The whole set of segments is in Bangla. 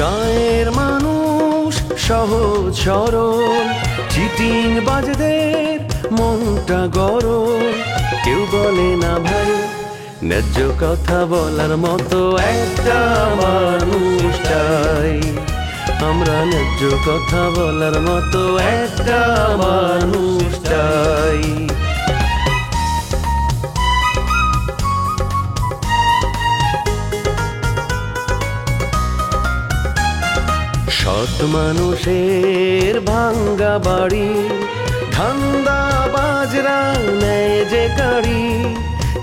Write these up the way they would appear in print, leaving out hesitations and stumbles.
গায়ের মানুষ সহজ সরল, চিটিং বাজদের মনটা গরম। কেউ বলে না ভাই ন্যায্য কথা বলার মতো একটা মানুষ চাই। আমরা ন্যায্য কথা বলার মতো একটা মানুষ চাই। সৎ মানুষের ভাঙ্গা বাড়ি, ধান্দা বাজরা নেয় যে গাড়ি।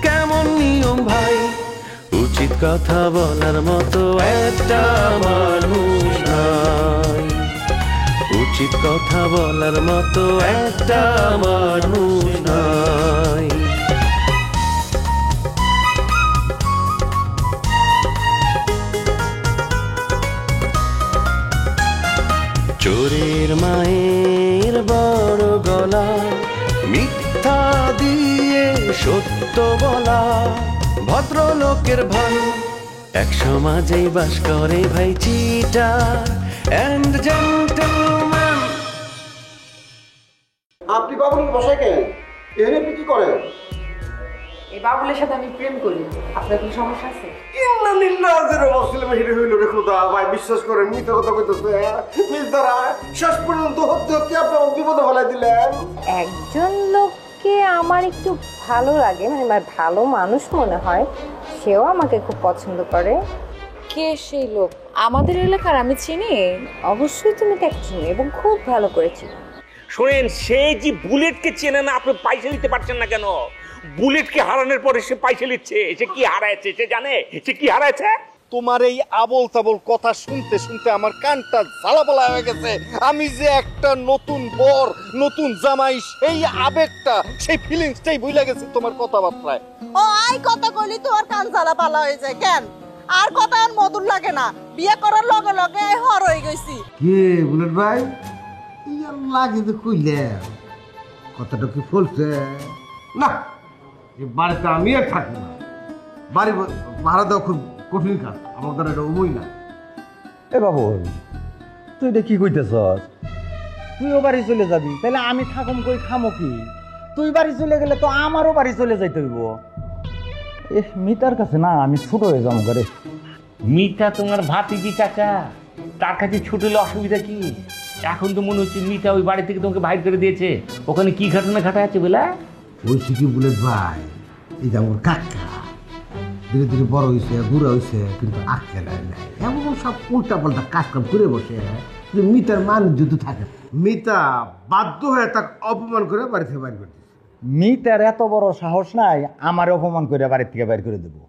কেমন নিয়ম ভাই, উচিত কথা বলার মতো একটা মানুষ নাই। উচিত কথা বলার মতো একটা মানুষ নাই। চোরের মায়ের বড় গলা, মিথ্যা দিয়ে সত্য বলা। ভদ্রলোকের ভাই এক সমাজেই বাস করে ভাই চিটার এন্ড জেন্টলম্যান। আপনি বাবুলের বসায় কেন? এখানে আপনি কি করেন? এই বাবুলের সাথে আমি প্রেম করি। আপনার কি সমস্যা আছে? ভাই বিশ্বাস করেন, মিথ্যা কথা কইতেছে। শেষ পর্যন্ত হতে হতে আপনি বিপদে ফেলাই দিলেন। একজন লোককে আমার একটু ভালো লাগে, মানে ভালো মানুষ মনে হয়, সেও আমাকে খুব পছন্দ করে। কে সেই লোক? আমাদের এলাকার? আমি চিনি। অবশ্যই তুমি তাকে চিনো এবং খুব ভালো করেছি। শোনেন, সে যে বুলেটকে চেনে না, আপনি পয়সা দিতে পারছেন না কেন? বুলেটকে হারানোর পরে সে পয়সা নিচ্ছে। সে কি হারাইছে সে জানে? সে কি হারাইছে? তোমার এই আবল তাবল কথা শুনতে শুনতে আমার কানটা ঝালাপালা হয়ে গেছে। আমি যে একটা নতুন বর, নতুন জামাই, সেই আবেগটা, সেই ফিলিংসটাই ভুলে গেছি তোমার কথাবার্তায়। ও আই কথা কইলি তোমার কান ঝালাপালা হয়ে যায় কেন? আর কথা আর মধুর লাগে না। বিয়ে করার লগে লগে হর হয়ে গেছি। কে বুলেট ভাই? লাগে তো কইলে কথাটা কি ফলছে না? এই বাড়িতে আমি আর থাকি না। বাড়ি ভাড়া দেওয়া খুব কঠিন কাজ, আমার দ্বারা এটা উমই না। এ বাবু, তুই এটা কি কইতেছস? তুইও বাড়ি চলে যাবি, তাহলে আমি থাকুম কই, খামো কি? তুই বাড়ি চলে গেলে তো আমারও বাড়ি চলে যাইতে হইব। মিতার কাছে না আমি ছোট হয়ে যাবো করে। মিতা তোমার ভাতিজি চাচা, তার কাছে ছুটলে অসুবিধা কি? এখন তো মনে হচ্ছে মিতা ওই বাড়ি থেকে তোমাকে বাইর করে দিয়েছে। ওখানে কি ঘটনা ঘটা আছে বলে? ওই কি বুলেট ভাই, এই যে আমার কাকা ধীরে ধীরে বড় হয়েছে, বুড়া হয়েছে, কিন্তু আক্কেল নাই। এমন সব উল্টা পাল্টা কাজ কাম করে বসে, মিতার মান যদি থাকে। মিতা বাধ্য হয়ে তাকে অপমান করে বাড়ি থেকে বাইর করে দিচ্ছে। মিতার এত বড় সাহস নাই আমার অপমান করে বাড়ির থেকে বাইর করে দেবো।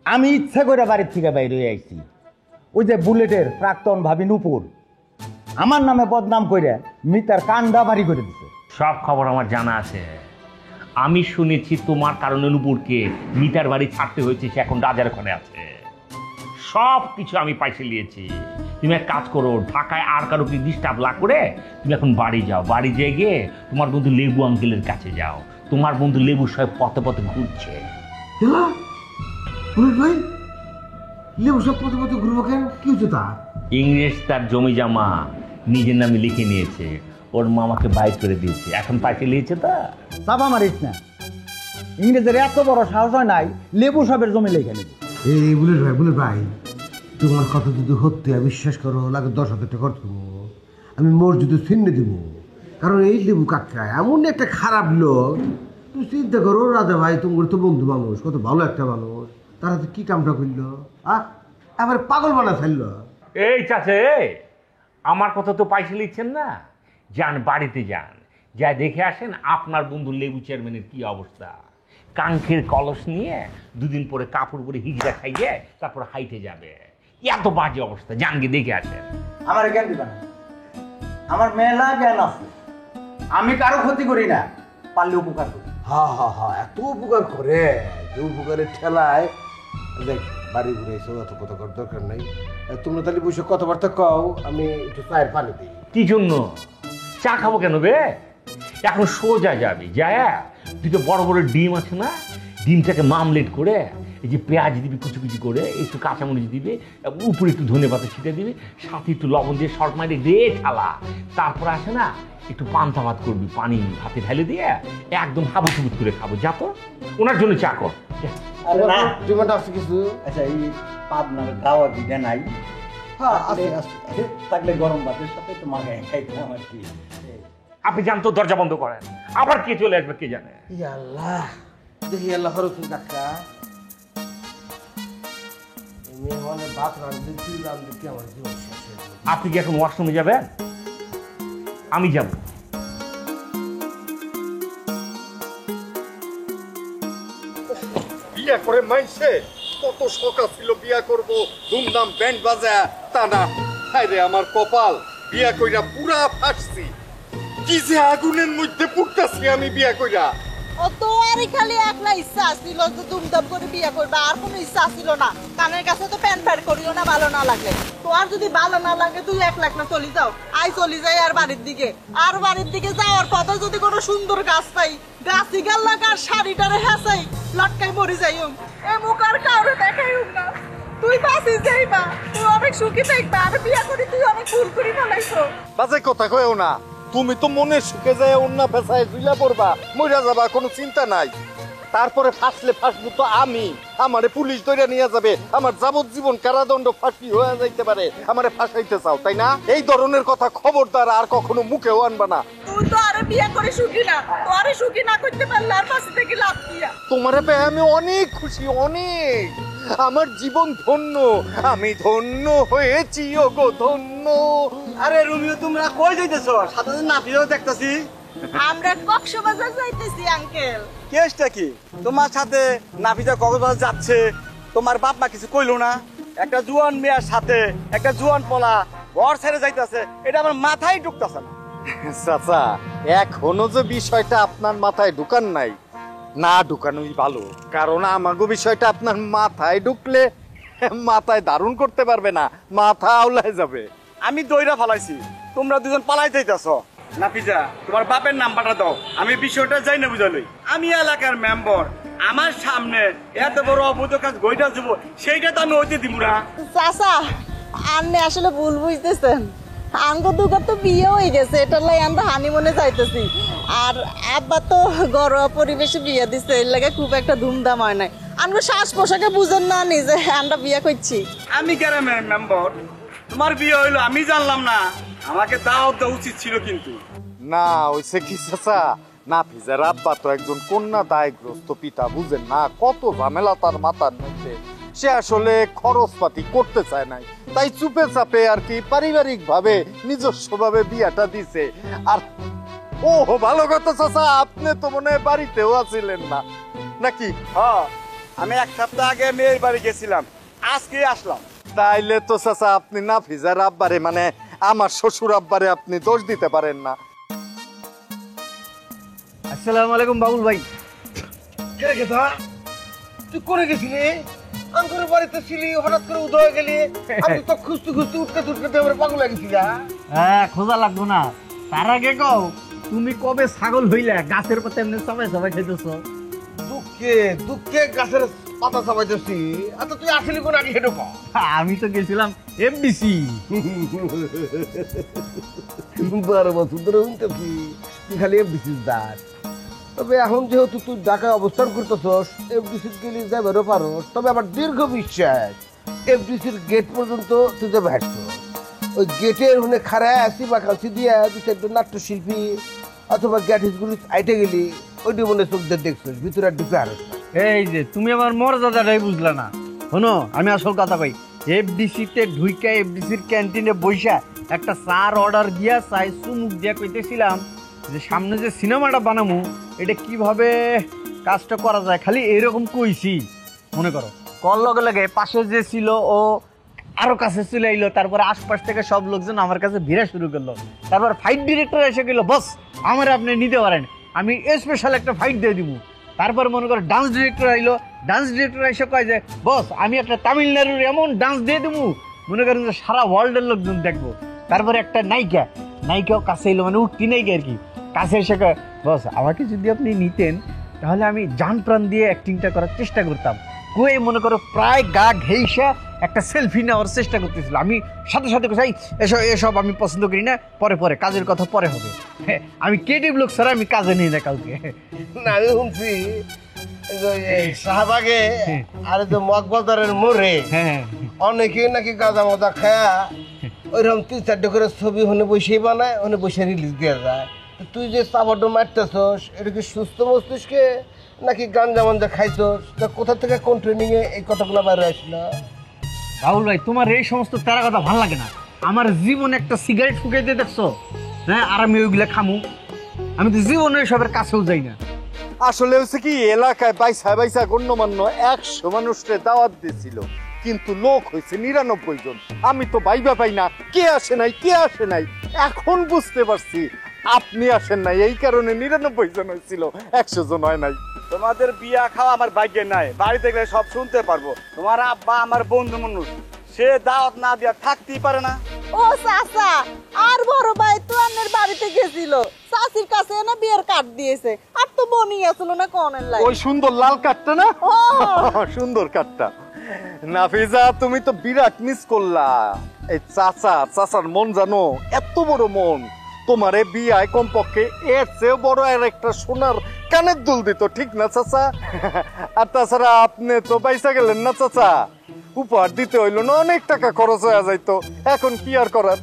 আমি ইচ্ছা করে বাড়ির থেকে বাইর হয়ে আইছি। ওই যে বুলেটের প্রাক্তন ভাবি নূপুর আমার নামে বদনাম করে মিতার কান্ডা বাড়ি করে দিচ্ছে। সব খবর আমার জানা আছে। আমি শুনেছি তোমার কারণে নূপুরকে মিতার বাড়ি ছাড়তে হয়েছে, সে এখন রাজার ঘরে আছে। সব কিছু আমি পাইছে নিয়েছি। তুমি এক কাজ করো, ঢাকায় আর কারো কি ডিস্টার্ব না করে তুমি এখন বাড়ি যাও। বাড়ি যেয়ে গিয়ে তোমার বন্ধু লেবু আঙ্কেলের কাছে যাও। তোমার বন্ধু লেবু সব পথে পথে ঘুরছে। ভাই লেবু সব পথে পথে ঘুরবো কেন? কি হচ্ছে তা? ইংরেজ তার জমি জমা নিজের নামে লিখে নিয়েছে, ওর মামাকে বাইর করে দিয়েছে, এখন পাইছে নিয়েছে। তা চাপা মারিস না, ইংরেজের এত বড় সাহস হয় নাই লেবু সবের জমি লেখে নেবে। এই বুলেট ভাই, তোমার কথা যদি হতে বিশ্বাস করো, লাগে 10,000 টাকা খরচ করবো। আমি মসজিদে ছিন্নে দিব। কারণ এই লেবু কাকা এমন একটা খারাপ লোক। তুমি চিন্তা করো, রাজা ভাই তোমার তো বন্ধু মানুষ, কত ভালো একটা মানুষ, তারা তো কি কামটা করলো, আবার পাগল বানা ফেললো। এই চাচে, আমার কথা তো পয়সা লিখছেন না? যান বাড়িতে যান, যা দেখে আসেন আপনার বন্ধু লেবু চেয়ারম্যানের কি অবস্থা। কাঙ্খের কলস নিয়ে দুদিন পরে কাপড় পরে হিজড়া খাইয়ে তারপর হাইটে যাবে। এত বাজে অবস্থা, যান গিয়ে দেখে আসেন। আমার জ্ঞান দিবা না, আমার মেলা জ্ঞান আছে। আমি কারো ক্ষতি করি না, পারলে উপকার করি। এত উপকার করে যে উপকারের ঠেলায় দেখ বাড়ি ঘুরে এসে অত কথা করার দরকার নাই। তোমরা তাহলে বসে কথাবার্তা কও, আমি একটু চায়ের পানি দিই। কি জন্য চা খাবো কেন বে? এখন সোজা যাবি, যায় দুটো বড় বড় ডিম আছে না, ডিমটাকে মামলেট করে এই যে পেঁয়াজ দিবি কুচি কুচি করে, একটু কাঁচামরিচ দিবে, উপরে একটু ধনে পাতা ছিটে দিবে, সাথে একটু লবণ দিয়ে শর্ট মারি দে ঠালা। তারপর আসে না একটু পান্তা ভাত করবি, পানি ভাতে ঢেলে দিয়ে একদম হাবুত হাবুত করে খাবো। যা তো ওনার জন্য চা কর। আরে না, ডিমান্ড আছে কিছু? আচ্ছা এই পাবনার গাওয়া দিদা নাই? হ্যাঁ আছে আছে। থাকলে গরম ভাতের সাথে একটু মাখায় খাইতাম আর কি। আপনি জান তো, দরজা বন্ধ করেন, আবার কে চলে আসবে কে জানে। ইয়া আল্লাহ, দেখি আল্লাহ হরফুল কাকা মেহমানের ভাত রাঁধতে তুই রাঁধতে কি আমার জীবন শেষ হয়ে যাবে। আপনি কি এখন ওয়াশরুমে যাবেন? আমি যাব। বিয়া করে মাইছে কত শখ ছিল বিয়া করব, ধুমধাম ব্যান্ড বাজা, তা না। হায় রে আমার কপাল, বিয়া কইরা পুরা ফাটছি। কি যে আগুনের মধ্যে পুড়তাছি আমি বিয়া কইরা। ও তো আর খালি একলা ইচ্ছা ছিল যে দুমদাম করে বিয়ে করবে, আর কোনো ইচ্ছা ছিল না। কানের কাছে তো প্যান প্যান করিও না ভালো না লাগলে। তো আর যদি ভালো না লাগে তুই এক লাখ না চলে যাও, আই চলে যাই আর বাড়ির দিকে। আর বাড়ির দিকে যাওয়ার পথে যদি কোনো সুন্দর গাছ পাই, গাছি গাল লাগা আর শাড়িটারে হেসাই লটকাই মরি যাইম, এ মুখ আর কাউরে দেখাইম না। তুই বাসি যাইবা, তুই অনেক সুখী থাকবা, আর বিয়া করি তুই অনেক ভুল করি ফেলাইছো। বাজে কথা কয়েও না, তুমি তো মনে সুখে যায় অন্য পেশায় জুইলা পড়বা, মইরা যাবা, কোনো চিন্তা নাই। তারপরে ফাঁসলে ফাঁসবো তো আমি, আমারে পুলিশ ধরে নিয়ে যাবে, আমার যাবজ্জীবন কারাদণ্ড ফাঁসি হয়ে যাইতে পারে। আমারে ফাঁসাইতে চাও তাই না? এই ধরনের কথা খবরদার আর কখনো মুখেও আনবা না। তুই তো আরে বিয়া করে সুখী না, তো আরে সুখী না করতে পারলে আর পাশে থেকে লাভ দিয়া। তোমারে পেয়ে আমি অনেক খুশি, অনেক। আমার জীবন ধন্য, আমি ধন্য হয়েছি ওগো ধন্য। আরে রুমিও তোমরা কই যাইতেছো? সাথে নাপিও দেখতাছি। আমরা কক্সবাজার যাইতেছি আঙ্কেল। কেসটা কি? তোমার সাথে নাপিতা কক্সবাজার যাচ্ছে, তোমার বাপ মা কিছু কইলো না? একটা জুয়ান মেয়ের সাথে একটা জুয়ান পোলা ঘর ছেড়ে যাইতেছে, এটা আমার মাথায় ঢুকতেছে না। চাচা, এখনো যে বিষয়টা আপনার মাথায় ঢুকান নাই, না ঢুকানোই ভালো। কারণ আমাগো বিষয়টা আপনার মাথায় ঢুকলে মাথায় ধারণ করতে পারবে না, মাথা আউলায় যাবে। আমি দইরা ফালাইছি, তোমরা দুজন পালাই যাইতেছ। নাফিজা, তোমার বাপের নাম্বারটা দাও, আমি বিষয়টা যাই না বুঝালই। আমি এলাকার মেম্বার, আমার সামনে এত বড় অবৈধ কাজ গইটা যাব, সেইটা তো আমি ওইতে দিব না। চাচা, আন্নে আসলে ভুল বুঝতেছেন। আঙ্গো দুগর তো বিয়ে হয়ে গেছে, এটার লাই আমরা হানিমুনে যাইতেছি। আর আব্বা তো ঘরোয়া পরিবেশে বিয়ে দিছে, এর লাগে খুব একটা ধুমধাম হয় নাই। আঙ্গো শ্বাস পোশাকে বুঝেন না নিজে আমরা বিয়ে করছি। আমি গ্রামের মেম্বার, তোমার বিয়ে হইলো আমি জানলাম না, আমাকে দাওয়াত দেওয়া উচিত ছিল। কিন্তু না হইছে কি চাচা, নাফিজার আব্বা তো একজন কন্যা দায়গ্রস্ত পিতা, বুঝেন না কত ঝামেলা তার মাথার মধ্যে। সে আসলে খরচপাতি করতে চায় নাই, তাই চুপে চাপে আর কি পারিবারিক ভাবে নিজস্ব ভাবে বিয়াটা দিছে। আর ও ভালো কথা চাচা, আপনি তো মনে হয় বাড়িতেও আছিলেন না নাকি? হ্যাঁ, আমি এক সপ্তাহ আগে মেয়ের বাড়ি গেছিলাম, আজকে আসলাম। তাইলে তো চাচা আপনি নাফিজার আব্বারে মানে আমার শ্বশুর আব্বারে আপনি দোষ দিতে পারেন না। আসসালামু আলাইকুম বাবুল ভাই। কে গেছা? তুই করে গেছিলি? আঙ্কুর বাড়িতে ছিলি, হঠাৎ করে উদয় গেলি। আমি তো খুঁজতে খুঁজতে উঠতে আমার পাগল লাগছিল। হ্যাঁ, খোঁজা লাগবো না, তার আগে কও তুমি কবে ছাগল হইলে গাছের পাতা এমনি সবাই সবাই খাইতেছো? দুঃখে দুঃখে গাছের পাতা চাবাইতেছি। আচ্ছা তুই আসলি কোন আগে হেঁটে কর। আমি তো গেছিলাম এফডিসি। 12 বছর ধরে শুনতেছি তুই খালি এফডিসির দাঁত। তবে এখন যেহেতু তুই ঢাকায় অবস্থান করতেছস, এফডিসির গেলে যাবেরও পারস। তবে আমার দীর্ঘ বিশ্বাস এফডিসির গেট পর্যন্ত তুই যাবে হাঁটছ। ওই গেটের ওখানে খাড়ায় আসি বা খাসি দিয়ে দু চারজন নাট্যশিল্পী অথবা গ্যাটিসগুলি আইটে গেলি, ওইটি মনে চোখ দিয়ে দেখছিস, ভিতরে আর ঢুকে হারস না। এই যে তুমি আমার মর্যাদাটাই বুঝলা না। শোনো, আমি আসল কথা কই, এফডিসিতে ঢুইকা এফডিসির ক্যান্টিনে বইসা একটা চার অর্ডার দিয়া চাই চুমুক দিয়া কইতেছিলাম যে সামনে যে সিনেমাটা বানামু এটা কিভাবে কাজটা করা যায়, খালি এরকম কইছি। মনে করো কল লগে লগে পাশে যে ছিল ও আরো কাছে চলে আইলো, তারপরে আশপাশ থেকে সব লোকজন আমার কাছে ভিড়া শুরু করলো। তারপর ফাইট ডিরেক্টর এসে গেল, বস আমার আপনি নিতে পারেন, আমি স্পেশাল একটা ফাইট দিয়ে দিব। তারপর মনে করো ডান্স ডিরেক্টর আইলো, ডান্স ডিরেক্টর এসে কয় যে বস আমি একটা তামিলনাড়ুর এমন ডান্স দিয়ে দেবো, মনে করেন যে সারা ওয়ার্ল্ডের লোকজন দেখবো। তারপরে একটা নায়িকাও কাছে এলো, মানে উঠতি নায়িকা আর কি, কাছে এসে কয় বস আমাকে যদি আপনি নিতেন তাহলে আমি জান প্রাণ দিয়ে অ্যাক্টিংটা করার চেষ্টা করতাম, কই মনে করো প্রায় গা ঘেইসা একটা সেলফি নেওয়ার চেষ্টা করতেছিল। আমি সাথে সাথে কোথায় এসব এসব আমি পছন্দ করি না, পরে পরে কাজের কথা পরে হবে। হ্যাঁ, আমি ক্রিয়েটিভ লোক ছাড়া আমি কাজে নিই না কাউকে। না আমি শুনছি শাহবাগে আর যে মগবাজারের মোড়ে হ্যাঁ অনেকে নাকি গাঁজা মজা খায়া ওইরকম 3-4টা করে ছবি ওখানে বসেই বানায়, ওখানে বসে রিলিজ দেওয়া যায়। তুই যে চাপাটা মারতেছস এটা কি সুস্থ মস্তিষ্কে নাকি গাঞ্জা মঞ্জা খাইছস? কোথা থেকে কোন ট্রেনিং এ এই কথাগুলো বাইরে আসলো? রাহুল ভাই, তোমার এই সমস্ত তারা কথা ভালো লাগে না। আমার জীবনে একটা সিগারেট ফুকাইতে দেখছো? হ্যাঁ, আর আমি ওইগুলা খামু? আমি তো জীবনে সবের কাছেও যাই না। আসলে হচ্ছে কি, এলাকায় বাইসা গণ্যমান্য 100 মানুষকে দাওয়াত দিয়েছিল, কিন্তু লোক হয়েছে 99 জন। আমি তো ভাইবা পাই না কে আসে নাই। এখন বুঝতে পারছি আপনি আসেন নাই, এই কারণে 99 জন হয়েছিল, 100 জন হয় নাই। তোমাদের বিয়া খাওয়া আমার ভাগ্যে নাই, বাড়ি দেখলে সব শুনতে পারবো। তোমার আব্বা আমার বন্ধু মানুষ, সে দাওয়াত না দিয়া থাকতেই পারে না। ও চাচা, আর বড় ভাই তো আপনার বাড়িতে গেছিল, চাচির কাছে না বিয়ের কার্ড দিয়েছে, আর তো বনি আসলো না কোনের লাই। ওই সুন্দর লাল কাঠটা না? ও সুন্দর কাঠটা। নাফিজা, তুমি তো বিরাট মিস করলা। এই চাচার মন জানো, এত বড় মন, তোমারে বিয়ায় কমপক্ষে এর চেয়ে বড় আর একটা সোনার কানের দুল দিত, ঠিক না চাচা? আর তাছাড়া আপনি তো পয়সা গেলেন না চাচা, উপহার দিতে হইলো না, অনেক টাকা খরচ হয়ে যাইতো। এখন কি আর করার,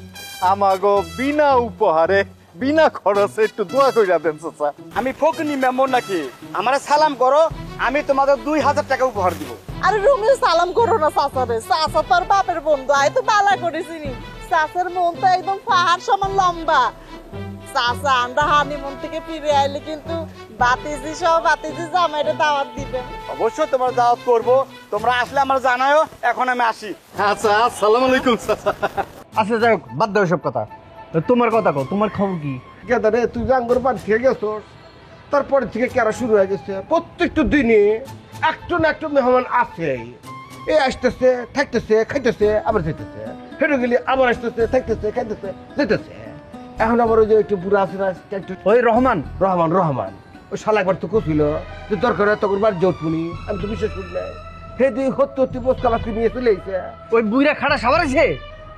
আমাগো বিনা উপহারে বিনা খরচে একটু দোয়া কইরা দেন চাচা। আমি ফকিনি মেম্বর নাকি? আমারে সালাম করো, আমি তোমাদের 2000 টাকা উপহার দিব। আরে রুমিও সালাম করো না চাচারে, চাচা তোর বাপের বন্ধু, আয় তো বালা করেছিনি। চাচার মন তো একদম পাহাড় সমান লম্বা। চাচা আমরা হানিমুন থেকে ফিরে আইলে কিন্তু বাতিজি জামাইরে দাওয়াত দিবেন। অবশ্যই তোমার দাওয়াত করবো, তোমরা আসলে আমার জানাও। এখন আমি আসি। আচ্ছা, আসসালামু আলাইকুম চাচা। আচ্ছা যাই হোক, বাদ দাও সব কথা। তোমার কথা কও, তোমার খবর কি? গেদা রে, তুই জাঙ্গর বাড়ি থেকে গেছস, তারপরে থেকে কেরা শুরু হয়ে গেছে। প্রত্যেকটা দিনে একটা না একটা মেহমান আছে, এ আসতেছে থাকতেছে খাইতেছে আবার যেতেছে, হেঁটে গেলে আবার আসতেছে থাকতেছে খাইতেছে যেতেছে। এখন আবার ওই যে একটু বুড়া আছে না, ওই রহমান ওই শালা একবার তো কছিল যে দরকার হয় তখন বাড়ি জোটপুনি, আমি তো বিশ্বাস করি নাই। হে দুই হত্যি বসকা বাসকে নিয়ে চলে এসে ওই বুইরা খাড়া সাবার আছে।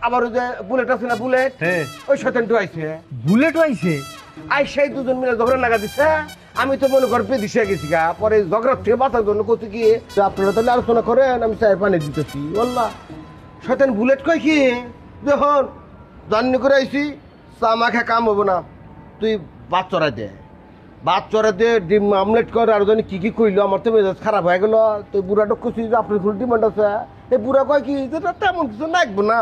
আবার ওই যে বুলেট আছে না, বুলেট, হ্যাঁ ওই শয়তানটা আইছে। বুলেটও আইছে? আই সেই দুজন মিলে ঝগড়া লাগা দিচ্ছে। আমি তো মনে কর বেদিশে গেছি গা, পরে ঝগড়া থেকে বাঁচার জন্য করতে গিয়ে আপনারা তাহলে আলোচনা করেন, আমি চায়ের পানি দিতেছি। বললা শয়তান বুলেট কয় কি, দেখুন জানি করে আইছি, চা মাখা কাম হবো না, তুই ভাত চড়াই দে ডিম আমলেট কর, আর জানি কি কইলো। আমার তো মেজাজ খারাপ হয়ে গেল। তো বুড়াটা খুশি যে আপনার কোনো ডিমান্ড আছে। এই বুড়া কয় কি, তেমন কিছু নাকবো না,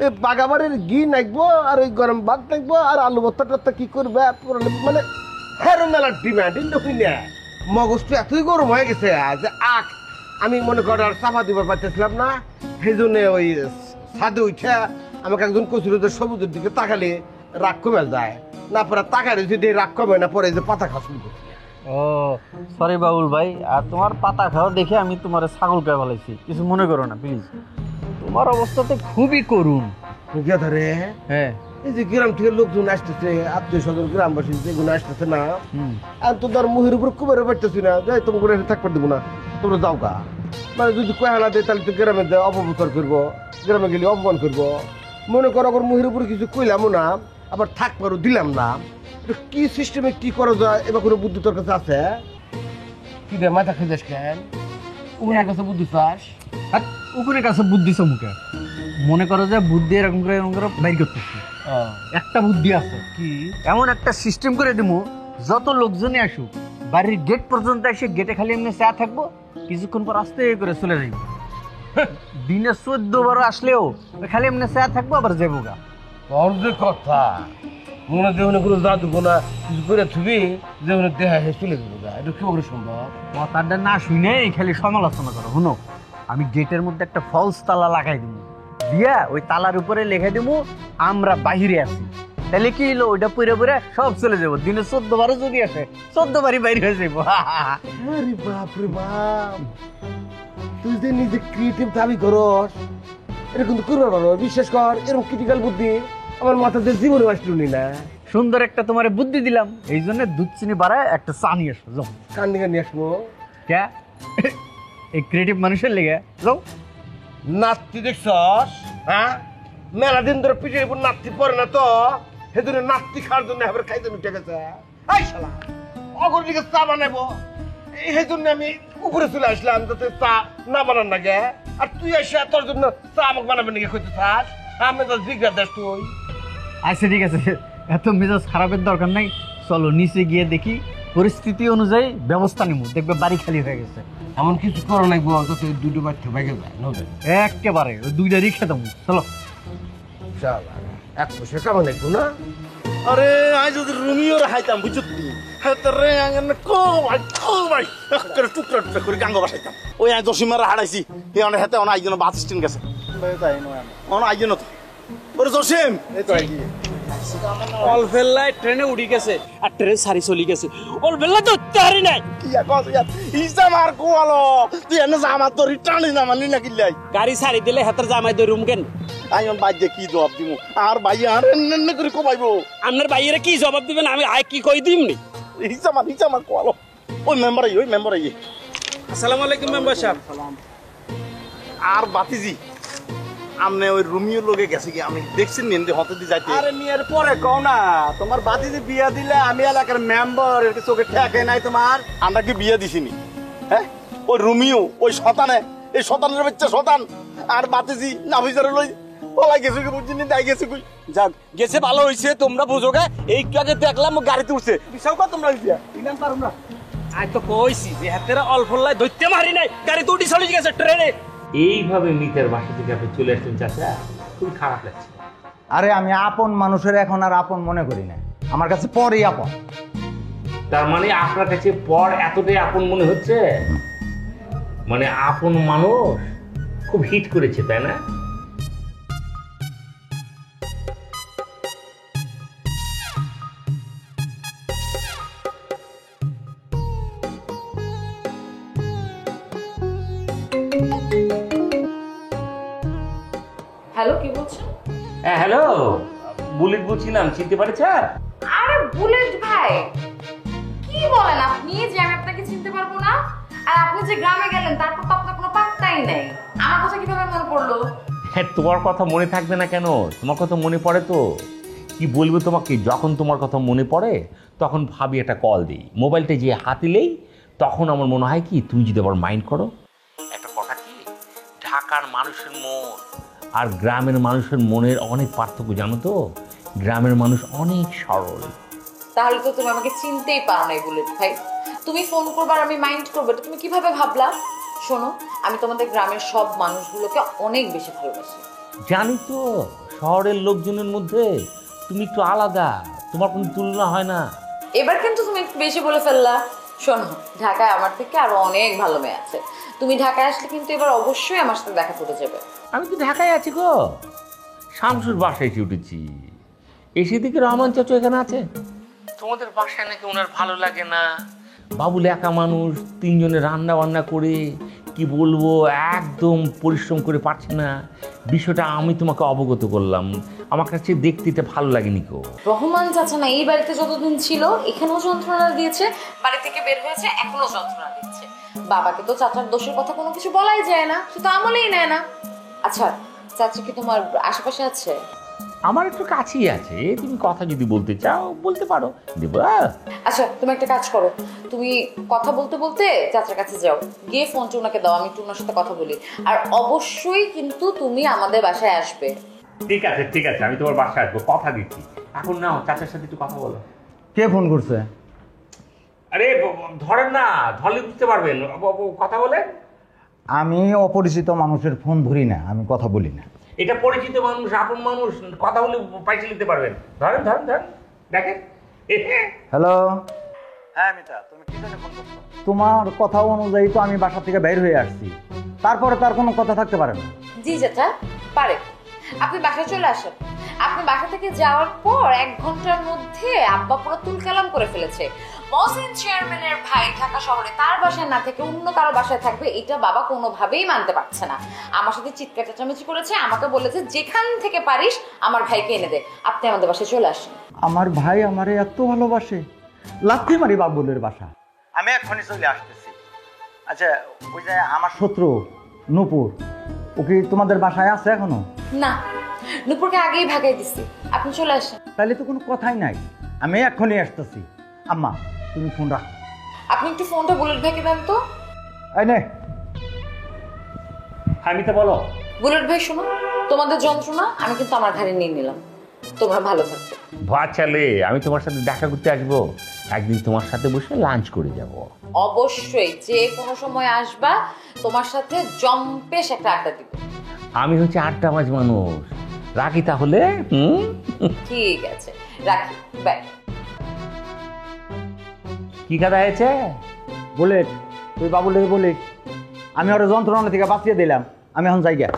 এই বাগাবাড়ির ঘি নাকবো, আর ওই গরম ভাত নাকবো, আর আলু ভর্তা টর্তা কি করবে, মানে হেরো মেলার ডিমান্ড। মগজটা এতই গরম হয়ে গেছে যে আমি মনে কর আর চাপা দিবার পারতেছিলাম না। সেই জন্য ওই ছাদে উঠে আমাকে একজন কচুর সবুজের দিকে তাকালে রাগ কমে যায় না, পরে তাকালে যদি রাগ কমে না, পরে যে পাতা খাওয়া শুরু করছি। ও সরি বাবুল ভাই, আর তোমার পাতা খাওয়া দেখে আমি তোমার ছাগল কে ফেলাইছি, কিছু মনে করো না প্লিজ। তোমার অবস্থা তো খুবই করুণ। ধরে হ্যাঁ, এই যে গ্রাম থেকে লোকজন আসতেছে, আত্মীয় স্বজন গ্রামবাসী যেগুলো আসতেছে না, আর তো ধর মুহের উপর কুবের পারতেছি না, যাই তোমার করে থাকতে দেবো না, তোমরা যাও গা। মানে যদি কয়হানা দেয় তাহলে তো গ্রামে অপপ্রচার করবো, গ্রামে গেলে অপমান করবো। মনে করো ওর মুহের উপরে কিছু কইলামও না, আবার থাকবারও দিলাম না। কি সিস্টেমে কি করা যায়, এবার কোনো বুদ্ধি তোর কাছে আছে? কি রে মাথা খেয়ে কেন, উনার কাছে বুদ্ধি চাস? উকুনের কাছে বুদ্ধি মুখে মনে করো যে বুদ্ধি এরকম করে বাইর করতেছি। একটা বুদ্ধি আছে, কি এমন একটা সিস্টেম করে দিব, যত লোকজনে আসুক বাড়ির গেট পর্যন্ত এসে গেটে খালি এমনি চা থাকবো, কিছুক্ষণ পর আস্তে করে চলে যাইব। দিনে 14 বার আসলেও খালি এমনি চা থাকবো, আবার যাবো গা। তোর যে কথা মনে দেহনে কোনো জাদু গোনা কিছু করে থুবি, যেমন দেহা হে চলে যাবো গা, এটা কি করে সম্ভব? কথাটা না শুনে খালি সমালোচনা করো। শুনো, আমি গেটের মধ্যে একটা ফলস তালা লাগাই দিব, দিয়া ওই তালার উপরে লিখে দিব আমরা বাহিরে আছি। তাহলে কি হলো, ওইটা পুরে পুরে সব চলে যাবো। দিনে 14 বারও যদি আসে 14 বারই বাইরে হয়ে যাবো। আরে বাপ রে বাপ, তুই যে নিজে ক্রিয়েটিভ দাবি করস, এরকম তো করবে পারো। বিশ্বাস কর, এরকম ক্রিটিক্যাল বুদ্ধি আমার মাথাতে জীবনে আসলো না। সুন্দর একটা তোমার বুদ্ধি দিলাম, এই জন্য দুধ চিনি বাড়ায় একটা চা নিয়ে আসবো। কান নিয়ে নিয়ে আসবো। কে এই ক্রিয়েটিভ মানুষের লেগে যাও। নাতি দেখছস? হ্যাঁ, মেলা দিন ধরে পিঠের উপর নাতি পরে না তো, সেদিনে নাতি খাওয়ার জন্য এবার খাইতে উঠে গেছে। এই শালা অগর দিকে চা বানাবো, এই জন্য আমি উপরে চলে আসলাম যাতে চা না বানান না গে। আর তুই এসে তোর জন্য চা আমাকে বানাবেন নাকি কইতে থাক? আমি তো জিজ্ঞাসা দেশ তুই। আচ্ছা ঠিক আছে, এত মেজাজ খারাপের দরকার নাই, চলো নিচে গিয়ে দেখি, পরিস্থিতি অনুযায়ী ব্যবস্থা নিব, দেখবে বাড়ি খালি হয়ে গেছে। এমন কিছু করো নাকবো যাতে দুটো বাচ্চা ভেঙে যায় নদী। একেবারে ওই দুইটা রিক্সা দেবো, চলো। শালা এক পয়সা কামা নাকবো না। আরে আজ যদি রুমিওর হাইতাম বুঝছি রে আঙ্গন কো ভাই করে টুকরা টুকরা করে গাঙ্গ বাসাইতাম। ওই আজ জসিমারা হারাইছি এই অনেক হাতে অনেক আইজন বাস স্ট্যান্ড গেছে অনেক আইজন তো ওরে জসিম এই তো আইজি অলফেল্লায় ট্রেনে উড়ি গেছে আর ট্রেন সারি চলি গেছে, অলফেল্লা তো তারি নাই। কি কস ইয়ার ইসা মার কোয়ালো তুই এনে জামা তো রিটার্ন না মানলি না কিলাই গাড়ি সারি দিলে হাতের জামাই দই রুম কেন? আইন বাইজে কি জবাব দিমু আর ভাই আর এনে করে কোবাইবো আপনার বাইরে কি জবাব দিবেন, আমি আয় কি কই দিমনি? ইসা মার কোয়ালো ওই মেম্বার আই আসসালামু আলাইকুম মেম্বার সাহেব। আর বাতিজি আমনে ওই রুমিওর লগে গেছে কি আমি দেখছেন নিন্দে হতে দি যাইতে। আরে মেয়ের পরে কও না, তোমার বাতিজি বিয়া দিলে আমি এলাকার মেম্বার, এর চোখে ঠেকে নাই তোমার? আমরা কি বিয়ে দিছিনি? হ্যাঁ ওই রুমিও ওই শতানে এই শতানের বাচ্চা শতান আর বাতিজি নাফিজারে লই পলাই গেছে কি বুঝিনি দাই গেছে কই। যাক গেছে ভালো হইছে, তোমরা বুঝো গে। এই আগে দেখলাম গাড়িতে উঠছে, বিশাল কথা তোমরা দিয়া ইনাম পারুম না। আয় তো কইছি যে হাতের অলফেল্লায় ধরতে মারি নাই, গাড়িতে উঠি চলে গেছে ট্রেনে। এইভাবে মিতার বাসা থেকে আপনি চলে আসছেন চাচা, খুব খারাপ লাগছে। আরে আমি আপন মানুষের এখন আর আপন মনে করি না, আমার কাছে পরেই আপন। তার মানে আপনার কাছে পর এতটাই আপন মনে হচ্ছে, মানে আপন মানুষ খুব হিট করেছে, তাই না? হ্যালো, কি বলছেন? হ্যাঁ হ্যালো, বুলেট বলছিলাম, চিনতে পারছেন? আরে বুলেট ভাই, কি বলেন আপনি যে আমি আপনাকে চিনতে পারবো না? আর আপনি যে গ্রামে গেলেন তারপর তো আপনার কোনো পাত্তাই নেই। আমার কথা কিভাবে মনে পড়লো? হ্যাঁ, তোমার কথা মনে থাকবে না কেন? তোমার কথা মনে পড়ে তো। কি বলবো তোমাকে, যখন তোমার কথা মনে পড়ে তখন ভাবি একটা কল দিই, মোবাইলটা যে হাতিলেই তখন আমার মনে হয় কি তুমি যদি আবার মাইন্ড করো। একটা কথা কি, ঢাকার মানুষের মন আর গ্রামের মানুষের মনের অনেক পার্থক্য, জানো তো? গ্রামের মানুষ অনেক সরল। তাহলে তো তুমি আমাকে চিনতেই পারো না বুলেট ভাই। তুমি ফোন করবে আর আমি মাইন্ড করবো, এটা তুমি কিভাবে ভাবলা? শোনো, আমি তোমাদের গ্রামের সব মানুষগুলোকে অনেক বেশি ভালোবাসি। জানি তো, শহরের লোকজনের মধ্যে তুমি একটু আলাদা, তোমার কোনো তুলনা হয় না। এবার কিন্তু তুমি একটু বেশি বলে ফেললা। শোনো, ঢাকায় আমার থেকে আরো অনেক ভালো মেয়ে আছে। তুমি ঢাকায় আসলে কিন্তু এবার অবশ্যই আমার সাথে দেখা করে যাবে। আমি তো ঢাকায় আছি গো, শামসুর বাসায় এসে উঠেছি। এসে দিকে রহমান চাচু এখানে আছে। তোমাদের বাসায় নাকি ওনার ভালো লাগে না, বাবুল একা মানুষ, তিনজনে রান্না বান্না করে কি বলবো একদম পরিশ্রম করে পারছে না। বিষয়টা আমি তোমাকে অবগত করলাম, আমার কাছে দেখতে এটা ভালো লাগেনি কো। রহমান চাচা না এই বাড়িতে যতদিন ছিল এখানেও যন্ত্রণা দিয়েছে, বাড়ি থেকে বের হয়েছে এখনো যন্ত্রণা দিচ্ছে। বাবাকে তো চাচার দোষের কথা কোনো কিছু বলাই যায় না, সে তো আমলেই নেয় না। আচ্ছা, চাচা কি তোমার আশেপাশে আছে? আমার একটু কাছেই আছে, তুমি কথা যদি বলতে চাও বলতে পারো, দেবো। আচ্ছা, তুমি একটা কাজ করো, তুমি কথা বলতে বলতে চাচার কাছে যাও, গিয়ে ফোনটা ওনাকে দাও, আমি একটু ওনার সাথে কথা বলি। আর অবশ্যই কিন্তু তুমি আমাদের বাসায় আসবে। ঠিক আছে ঠিক আছে, আমি তোমার বাসায় আসবো, কথা দিচ্ছি। এখন নাও, চাচার সাথে একটু কথা বলো। কে ফোন করছে? আরে ধরেন না, ধরলে বুঝতে পারবেন, কথা বলে। আমি অপরিচিত মানুষের ফোন ধরি না, আমি কথা বলি না। এটা পরিচিত মানুষ, আপন মানুষ, কথা বলে পাইছে নিতে পারবেন। ধরেন ধরেন ধরেন, দেখেন। হ্যালো, হ্যাঁ মিতা, তুমি কি জন্য ফোন করছো? তোমার কথা অনুযায়ী তো আমি বাসা থেকে বের হয়ে আসছি, তারপরে তার কোনো কথা থাকতে পারে না। জি চাচা, পারে। আপনি বাসায় চলে আসেন। আপনি বাসা থেকে যাওয়ার পর 1 ঘন্টার মধ্যে আব্বা পুরো তুলকালাম করে ফেলেছে। মহসিন চেয়ারম্যানের ভাই ঢাকা শহরে, তার বাসায় না থেকে অন্য কারো বাসায় থাকবে, এটা বাবা কোনোভাবেই মানতে পারছে না। আমার সাথে চিৎকার চেঁচামেচি করেছে, আমাকে বলেছে যেখান থেকে পারিস আমার ভাইকে এনে দে। আপনি আমাদের বাসায় চলে আসেন। আমার ভাই আমারে এত ভালোবাসে, লাথি মারি বাবুলের বাসা। আমি এখনই চলে আসতেছি। আচ্ছা ওই যে আমার শত্রু নূপুর, ও কি তোমাদের বাসায় আছে এখনো? না, নুপুরকে আগেই ভাগাই দিছি, আপনি চলে আসেন। তাহলে তো কোনো কথাই নাই, আমি এক্ষুনি আসতেছি। আম্মা তুমি ফোন রাখো। আপনি একটু ফোনটা বুলেট ভাইকে দেন তো। এই নে। আমি তো বলো। বুলেট ভাই শোনো, তোমাদের যন্ত্রণা আমি কিন্তু আমার ঘাড়ে নিয়ে নিলাম, তোমরা ভালো থাকবে। বাচ্চালে আমি তোমার সাথে দেখা করতে আসবো, একদিন তোমার সাথে বসে লাঞ্চ করে যাব। অবশ্যই, যে কোনো সময় আসবা, তোমার সাথে জম্পেশ একটা আড্ডা দিব। আমি হচ্ছে আড্ডাবাজ মানুষ, রাখি তাহলে। ঠিক আছে, রাখি, বাই। কি কথা হয়েছে? বুলেট, তুই বাবুলের বলিস আমি ওর যন্ত্রণা থেকে বাঁচিয়ে দিলাম, আমি এখন যাই গিয়া।